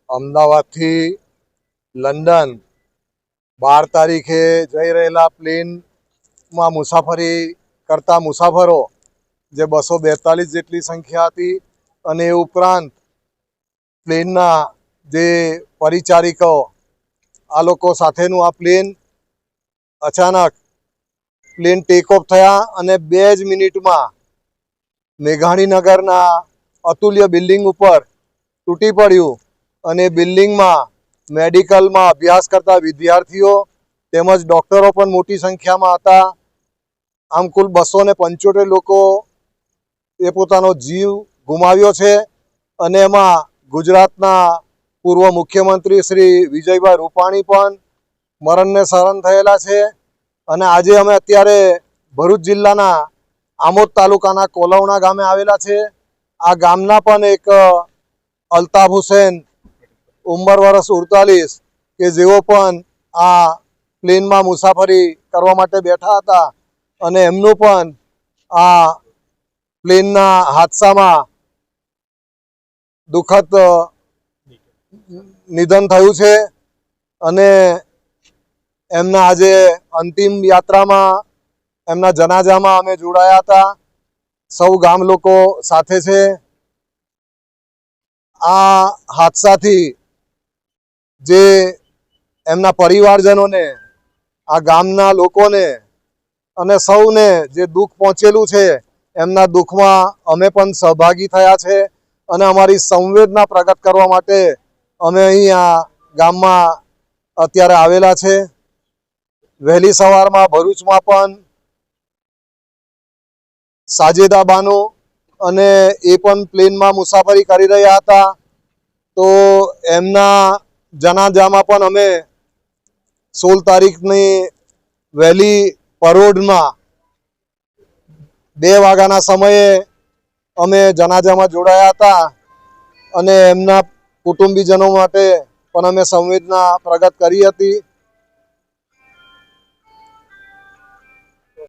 અમદાવાદથી લંડન 12 તારીખે જઈ રહેલા પ્લેનમાં મુસાફરી કરતા મુસાફરો જે 242 જેટલી સંખ્યા હતી અને એ ઉપરાંત પ્લેનના જે પરિચારિકો આ લોકો સાથેનું આ પ્લેન અચાનક પ્લેન ટેક ઓફ થયા અને 2 જ મિનિટમાં મેઘાણીનગરના અતુલ્ય બિલ્ડિંગ ઉપર તૂટી પડ્યું અને બિલ્ડિંગમાં મેડિકલમાં અભ્યાસ કરતા વિદ્યાર્થીઓ તેમજ ડૉક્ટરો પણ મોટી સંખ્યામાં હતા. આમ કુલ 275 લોકો એ પોતાનો જીવ ગુમાવ્યો છે અને એમાં ગુજરાતના પૂર્વ મુખ્યમંત્રી શ્રી વિજયભાઈ રૂપાણી પણ મરણને શરણ થયેલા છે. અને આજે અમે અત્યારે ભરૂચ જિલ્લાના આમોદ તાલુકાના કોલવણા ગામે આવેલા છે. આ ગામના પણ એક અલ્તાફ હુસેન ઉંમર વર્ષ 48 કે જેઓ પણ આ પ્લેનમાં મુસાફરી કરવા માટે બેઠા હતા અને એમનું પણ આ પ્લેનના હાદસામાં દુઃખદ નિધન થયું છે અને એમના આજે અંતિમ યાત્રામાં એમના જનાજામાં અમે જોડાયા હતા. સૌ ગામ લોકો સાથે છે. આ હાદસાથી જે એમના પરિવારજનોને, આ ગામના લોકોને અને સૌને જે દુઃખ પહોંચેલું છે એમના દુઃખમાં અમે પણ સહભાગી થયા છે અને અમારી સંવેદના પ્રગટ કરવા માટે અમે અહીં આ ગામમાં અત્યારે આવેલા છે. વહેલી સવારમાં ભરૂચમાં પણ સાજેદા બાનો અને એ પણ પ્લેનમાં મુસાફરી કરી રહ્યા હતા, તો એમના જનાજામાં પણ અમે 16 તારીખની વહેલી પરોઢમાં 2 વાગ્યાના સમયે અમે જનાજામાં જોડાયા હતા અને એમના કુટુંબીજનો માટે પણ અમે સંવેદના પ્રગટ કરી હતી.